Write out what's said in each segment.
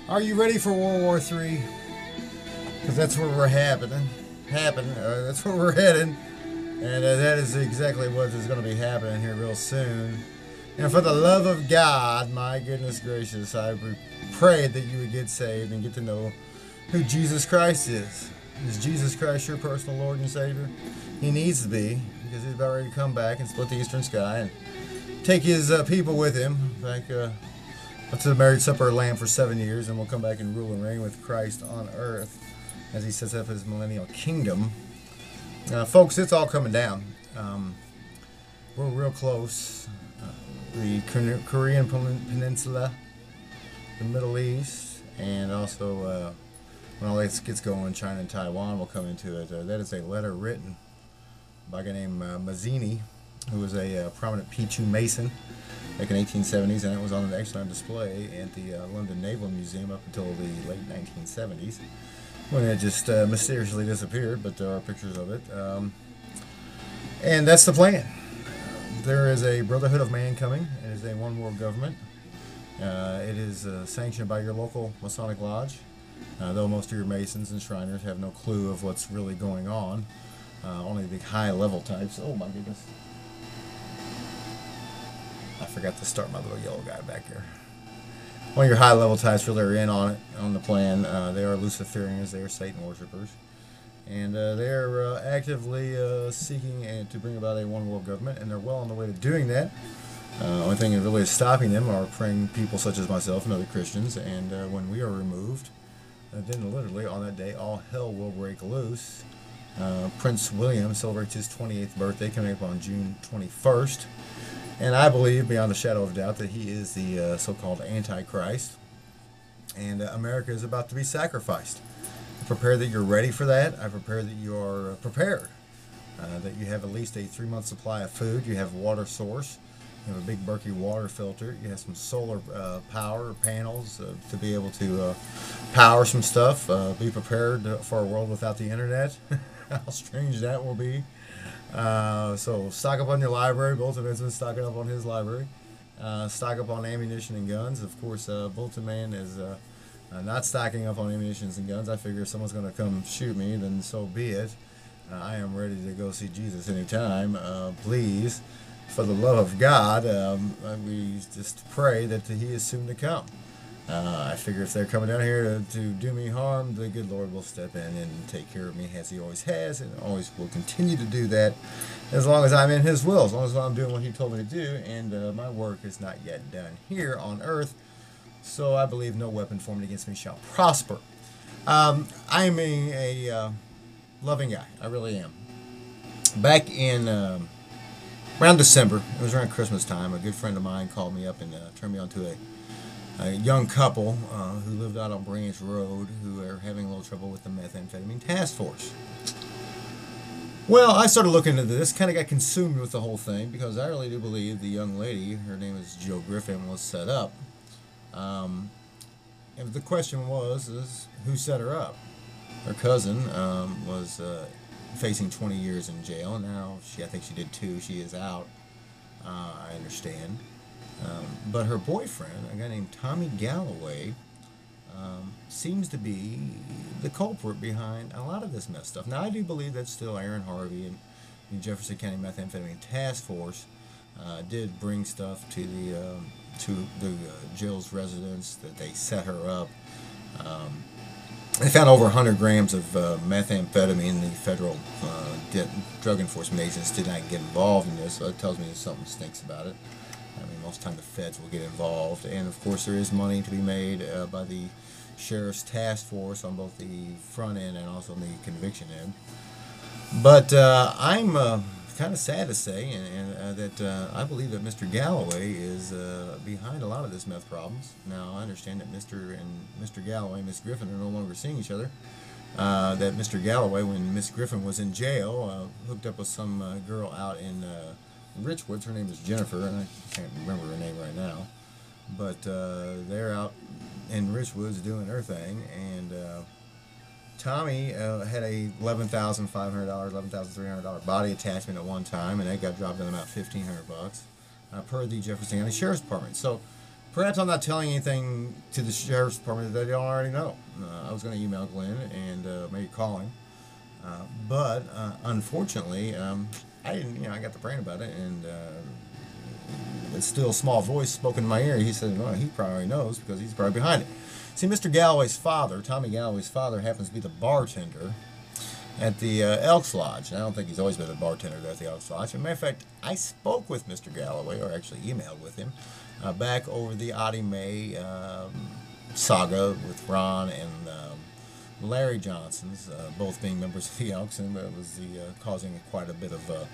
Are you ready for World War III? Because that's where we're that's where we're heading. And that is exactly what is going to be happening here real soon. And for the love of God, my goodness gracious, I prayed that you would get saved and get to know who Jesus Christ is. Is Jesus Christ your personal Lord and Savior? He needs to be, because he's about ready to come back and split the eastern sky and take his people with him back up to the marriage supper of the Lamb for 7 years, and we'll come back and rule and reign with Christ on earth as he sets up his millennial kingdom. Folks, it's all coming down. We're real close. The Korean Peninsula, the Middle East, and also when all this gets going, China and Taiwan will come into it. That is a letter written by a guy named Mazzini, who was a prominent P2 Mason back in the 1870s, and it was actually on display at the London Naval Museum up until the late 1970s, when it just mysteriously disappeared, but there are pictures of it. And that's the plan. There is a Brotherhood of Man coming. It is a one world government. It is sanctioned by your local Masonic Lodge, though most of your Masons and Shriners have no clue of what's really going on. Only the high level types. Oh my goodness. I forgot to start my little yellow guy back here. One of your high level types really are in on it, on the plan. They are Luciferians, they are Satan worshippers. And they are actively seeking to bring about a one world government, and they're well on the way to doing that. Only thing that really is stopping them are praying people such as myself and other Christians, and when we are removed, then literally on that day all hell will break loose. Prince William celebrates his 28th birthday coming up on June 21st. And I believe, beyond a shadow of doubt, that he is the so-called Antichrist. And America is about to be sacrificed. I prepare that you're ready for that. I prepare that you are prepared. That you have at least a 3-month supply of food. You have a water source. You have a big Berkey water filter. You have some solar power panels to be able to power some stuff. Be prepared for a world without the internet. How strange that will be. So stock up on your library. Bulletinman's been stocking up on his library. Stock up on ammunition and guns. Of course, Bulletinman is not stocking up on ammunition and guns. I figure if someone's going to come shoot me, then so be it. I am ready to go see Jesus anytime. Please, for the love of God, we just pray that he is soon to come. I figure if they're coming down here to do me harm, the good Lord will step in and take care of me as he always has and always will continue to do that as long as I'm in his will, as long as I'm doing what he told me to do, and my work is not yet done here on earth, so I believe no weapon formed against me shall prosper. I'm a loving guy. I really am. Back in around December, it was around Christmas time, a good friend of mine called me up and turned me on to a young couple who lived out on Branch Road who are having a little trouble with the methamphetamine task force. Well, I started looking into this, kind of got consumed with the whole thing because I really do believe the young lady, her name is Jill Griffin, was set up. And the question is who set her up? Her cousin was facing 20 years in jail. Now, I think she did 2. She is out, I understand. But her boyfriend, a guy named Tommy Gallaway, seems to be the culprit behind a lot of this mess stuff. Now, I do believe that still Aaron Harvey and the Jefferson County Methamphetamine Task Force did bring stuff to the Jill's residence, that they set her up. They found over 100 grams of methamphetamine. The federal drug enforcement agents did not get involved in this, so it tells me that something stinks about it. I mean, most of the time the feds will get involved, and of course there is money to be made by the sheriff's task force on both the front end and also on the conviction end. But I'm kind of sad to say that I believe that Mr. Gallaway is behind a lot of this meth problems. Now, I understand that Mr. Gallaway and Miss Griffin are no longer seeing each other. That Mr. Gallaway, when Miss Griffin was in jail, hooked up with some girl out in Richwoods. Her name is Jennifer, and I can't remember her name right now. But they're out in Richwoods doing their thing, and Tommy had a $11,500, $11,300 body attachment at one time, and that got dropped in about $1,500 per the Jefferson County Sheriff's Department. So perhaps I'm not telling anything to the sheriff's department that they don't already know. I was going to email Glenn and maybe call him, but unfortunately, I didn't. I got to praying about it, and it's still a small voice spoken in my ear. He said, "Well, he probably knows because he's probably behind it." See, Mr. Galloway's father, Tommy Galloway's father, happens to be the bartender at the Elks Lodge. And I don't think he's always been a bartender there at the Elks Lodge. As a matter of fact, I spoke with Mr. Galloway, or actually emailed with him, back over the Audie Mae saga with Ron and Larry Johnson's, both being members of the Elks, and it was causing quite a bit of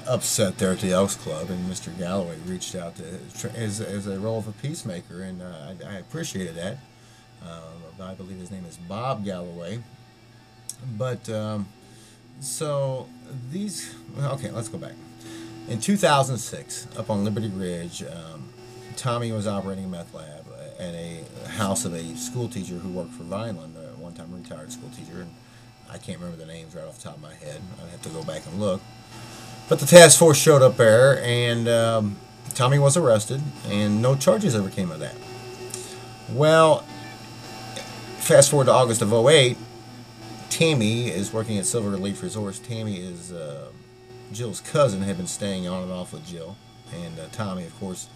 upset there at the Elks Club. And Mr. Galloway reached out as a role of a peacemaker, and I appreciated that. I believe his name is Bob Galloway. But so these, okay, let's go back. In 2006, up on Liberty Ridge, Tommy was operating a meth lab at a house of a school teacher who worked for Vineland, one time retired school teacher, and I can't remember the names right off the top of my head. I'd have to go back and look. But the task force showed up there, and Tommy was arrested, and no charges ever came of that. Well, fast forward to August of '08, Tammy is working at Silver Leaf Resorts. Tammy is Jill's cousin, had been staying on and off with Jill, and Tommy, of course,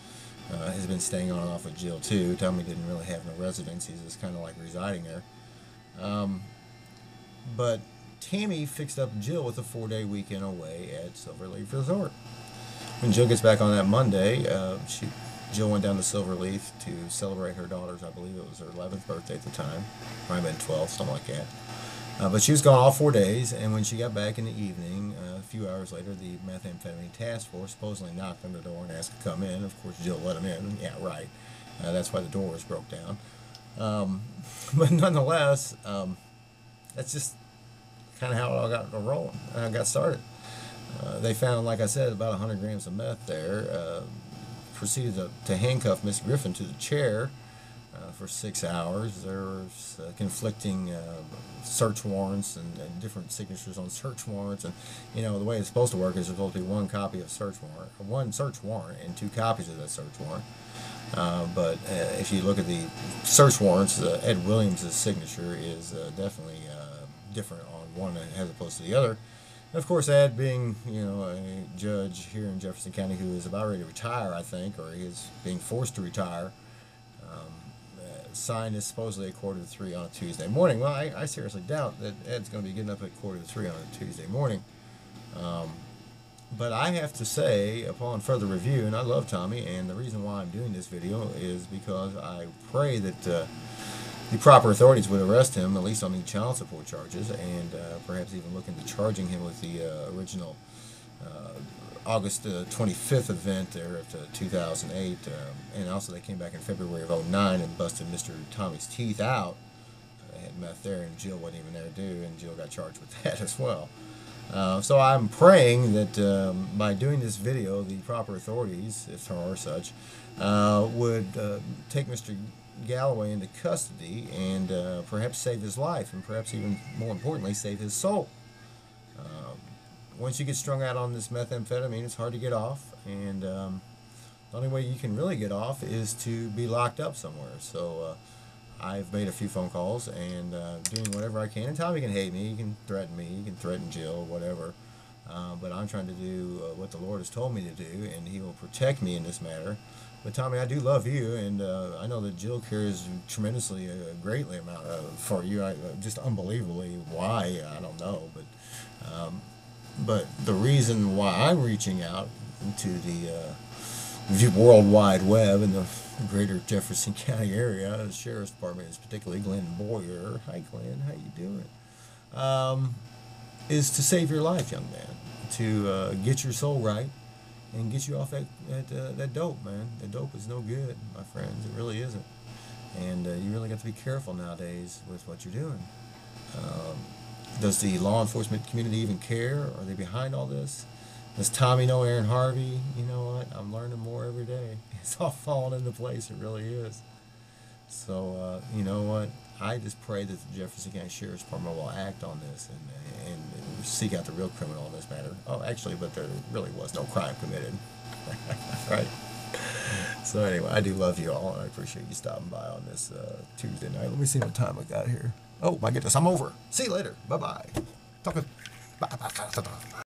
has been staying on and off with Jill too. Tommy didn't really have no residence; he's just kind of like residing there. But Tammy fixed up Jill with a 4-day weekend away at Silver Leaf Resort. When Jill gets back on that Monday, Jill went down to Silver Leaf to celebrate her daughter's, I believe it was her 11th birthday at the time, might have been 12th, something like that. But she was gone all 4 days, and when she got back in the evening, a few hours later, the methamphetamine task force supposedly knocked on the door and asked to come in. Of course, Jill let them in. Yeah, right. That's why the door was broke down. But nonetheless, that's just kind of how it all got rolling. Got started. They found, like I said, about 100 grams of meth there. Proceeded to handcuff Miss Griffin to the chair for 6 hours. There was conflicting search warrants and different signatures on search warrants. And the way it's supposed to work is there's supposed to be one copy of one search warrant, and 2 copies of that search warrant. But if you look at the search warrants, Ed Williams' signature is definitely different on one as opposed to the other. And of course, Ed, being a judge here in Jefferson County who is about ready to retire, I think, or he is being forced to retire, signed is supposedly at 2:45 on a Tuesday morning. Well, I seriously doubt that Ed's going to be getting up at 2:45 on a Tuesday morning. But I have to say, upon further review, and I love Tommy, and the reason why I'm doing this video is because I pray that the proper authorities would arrest him, at least on the child support charges, and perhaps even look into charging him with the original August 25th event there of 2008, and also they came back in February of '09 and busted Mr. Tommy's teeth out. They had meth there, and Jill wasn't even there to do, and Jill got charged with that as well. So I'm praying that by doing this video, the proper authorities, if there are such, would take Mr. Galloway into custody and perhaps save his life, and perhaps even more importantly, save his soul. Once you get strung out on this methamphetamine, it's hard to get off, and the only way you can really get off is to be locked up somewhere. So I've made a few phone calls and doing whatever I can. And Tommy can hate me, he can threaten Jill, whatever. But I'm trying to do what the Lord has told me to do, and He will protect me in this matter. But Tommy, I do love you, and I know that Jill cares tremendously, greatly for you. Just unbelievably. Why? I don't know. But the reason why I'm reaching out to the World Wide Web and the greater Jefferson County area, the Sheriff's Department is particularly Glenn Boyer. Hi, Glenn. How you doing? Is to save your life, young man. To get your soul right and get you off that dope, man. The dope is no good, my friends. It really isn't. And you really got to be careful nowadays with what you're doing. Does the law enforcement community even care? Are they behind all this? Does Tommy know Aaron Harvey? You know what? I'm learning more every day. It's all falling into place. It really is. So, you know what? I just pray that the Jefferson County Sheriff's Department will act on this and seek out the real criminal in this matter. Oh, actually, but there really was no crime committed. Right? So anyway, I do love you all, and I appreciate you stopping by on this Tuesday night. Let me see what time I got here. Oh my goodness, I'm over. See you later. Bye bye. Talk. Bye.